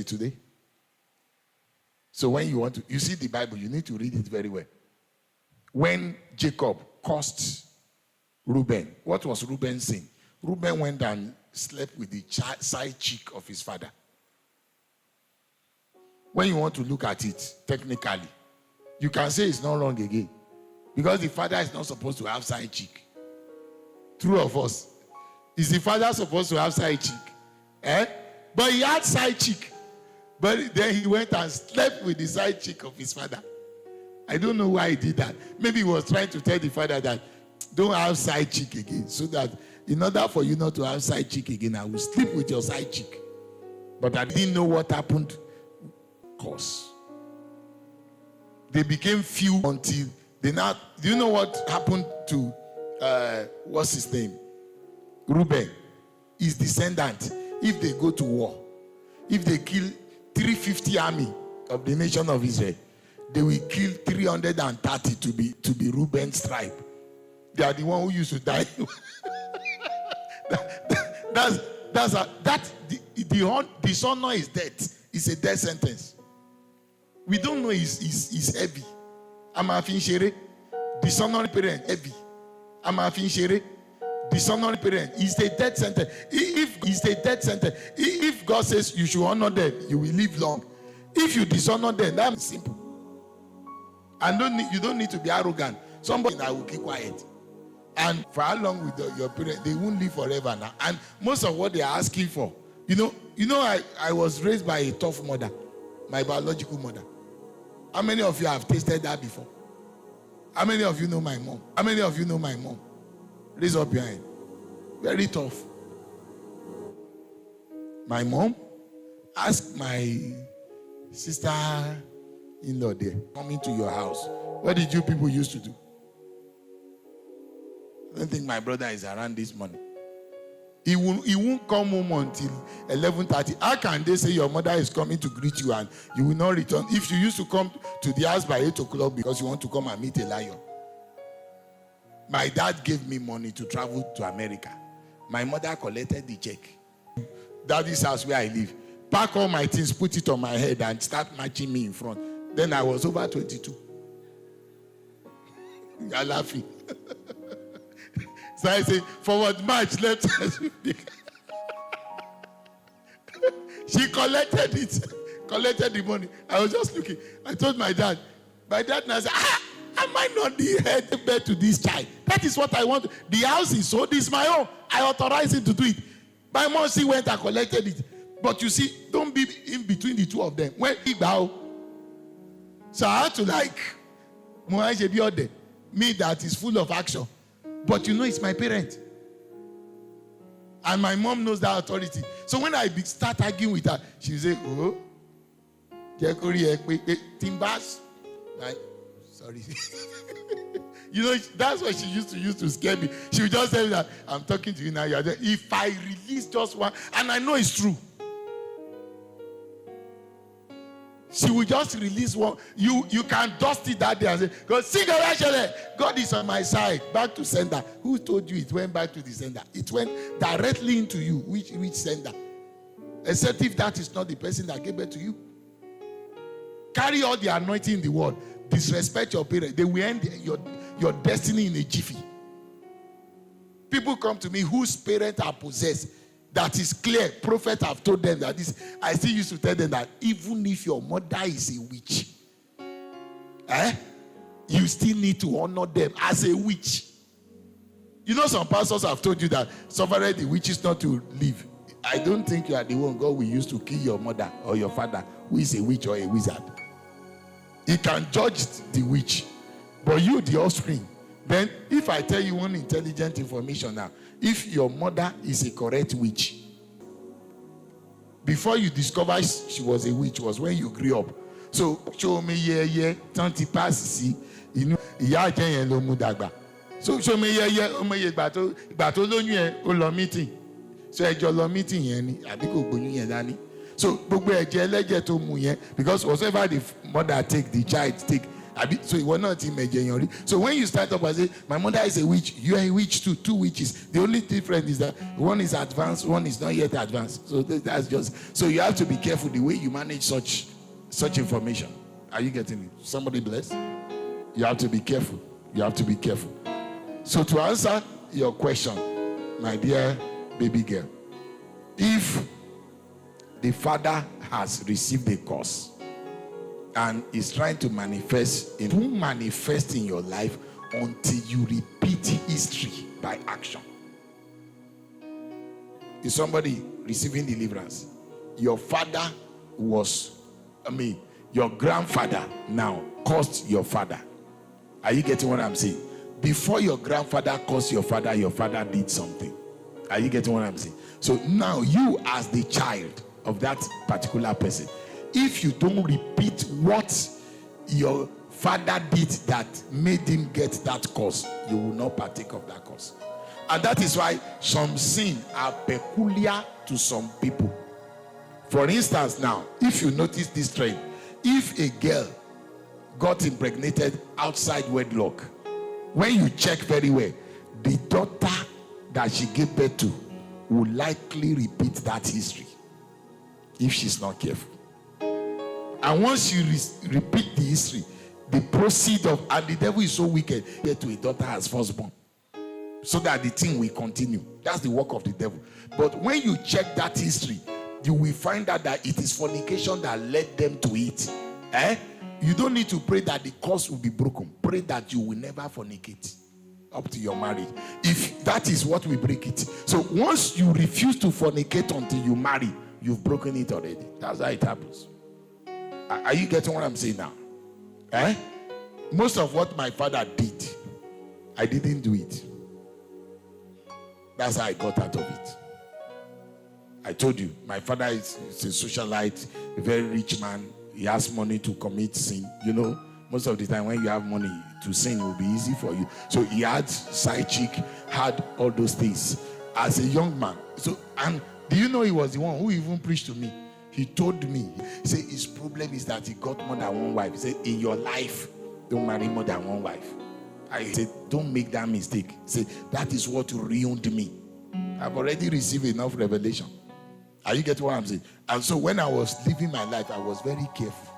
today. So when you want to, you see the Bible, you need to read it very well. When Jacob cursed Reuben, what was Reuben saying? Reuben went and slept with the side chick of his father. When you want to look at it technically, you can say it's not wrong again. Because the father is not supposed to have side chick. True of us. Is the father supposed to have side chick? But he had side chick. But then he went and slept with the side chick of his father. I don't know why he did that. Maybe he was trying to tell the father that don't have side chick again. So that in order for you not to have side chick again, I will sleep with your side chick. But I didn't know what happened. Cause they became few until they now. Do you know what happened to what's his name? Reuben. His descendant. If they go to war, if they kill 350 army of the nation of Israel, they will kill 330 to be Reuben's tribe. They are the one who used to die. The dishonor is death. It's a death sentence. We don't know is heavy. I'm having shere. Dishonoring parent heavy. I'm having shere. Dishonoring parent is a death sentence. If it's a death sentence, if God says you should honor them, you will live long. If you dishonor them, that's simple. And you don't need to be arrogant. Somebody that will keep quiet. And for how long with your parents, they won't live forever now. And most of what they are asking for, you know, I was raised by a tough mother, my biological mother. How many of you have tasted that before? How many of you know my mom? How many of you know my mom? Raise up your hand. Very tough. My mom asked my sister-in-law there, coming to your house, what did you people used to do? I don't think my brother is around this morning. He won't come home until 11:30. How can they say your mother is coming to greet you and you will not return? If you used to come to the house by 8 o'clock because you want to come and meet a lion. My dad gave me money to travel to America. My mother collected the check. Daddy's house where I live. Pack all my things, put it on my head and start matching me in front. Then I was over 22. You're laughing. So I say, forward march, left hand. She collected the money. I was just looking. I told my dad now said, am I not the head bed to this child? That is what I want. The house is sold, it's my own. I authorize him to do it. My mom, she went and collected it. But you see, don't be in between the two of them. When he bow, so I had to me that is full of action. But you know it's my parent. And my mom knows that authority. So when I start arguing with her, she will say, oh, Timbas. Sorry. You know, that's what she used to scare me. She would just say that, I'm talking to you now. You're there. If I release just one, and I know it's true. She will just release one. You can dust it that day and say, God is on my side. Back to sender. Who told you it went back to the sender? It went directly into you. Which sender? Except if that is not the person that gave it to you. Carry all the anointing in the world. Disrespect your parents. They will end your destiny in a jiffy. People come to me whose parents are possessed. That is clear. Prophets have told them that this. I still used to tell them that even if your mother is a witch, you still need to honor them as a witch. You know, some pastors have told you that suffer the witches not to live. I don't think you are the one God will use to kill your mother or your father who is a witch or a wizard. He can judge the witch, but you, the offspring. Then, if I tell you one intelligent information now, if your mother is a correct witch, before you discover she was a witch was when you grew up. So, show me tanti pass you know, iya jen lo mu dagba. So, show me igba to lóyún ẹ ó lọ meeting. So, ẹjọ́ lọ meeting yẹn ni àbí kò gbóyún yẹn dání. So, gbogbo ẹ̀jẹ̀ ẹlẹ́jẹ̀ tó mu yẹn, because whatever the mother take, the child take, So you were not in January. So when you start up and say, my mother is a witch, you are a witch too, 2 witches. The only difference is that one is advanced, one is not yet advanced. So that's just, so you have to be careful the way you manage such information. Are you getting it? Somebody bless? You have to be careful. You have to be careful. So to answer your question, my dear baby girl, if the father has received a curse and is trying to manifest, it won't manifest in your life until you repeat history by action. Is somebody receiving deliverance? Your father your grandfather now cursed your father. Are you getting what I'm saying? Before your grandfather cursed your father did something. Are you getting what I'm saying? So now you, as the child of that particular person, if you don't repeat what your father did that made him get that curse, you will not partake of that curse. And that is why some sins are peculiar to some people. For instance, now, if you notice this trend, if a girl got impregnated outside wedlock, when you check very well, the daughter that she gave birth to will likely repeat that history if she's not careful. And once you repeat the history, the proceed of, and the devil is so wicked, get to a daughter as firstborn, so that the thing will continue. That's the work of the devil. But when you check that history, you will find out that it is fornication that led them to it. You don't need to pray that the curse will be broken. Pray that you will never fornicate up to your marriage. If that is what will break it. So once you refuse to fornicate until you marry, you've broken it already. That's how it happens. Are you getting what I'm saying now? Most of what my father did, I didn't do it. That's how I got out of it. I told you, my father is a socialite, a very rich man. He has money to commit sin. You know, most of the time when you have money, to sin will be easy for you. So he had side chick, had all those things as a young man. So, and do you know he was the one who even preached to me? He told me, he said his problem is that he got more than one wife. He said, in your life, don't marry more than one wife. I said, don't make that mistake. He said, that is what ruined me. I've already received enough revelation. Are you getting what I'm saying? And so when I was living my life, I was very careful.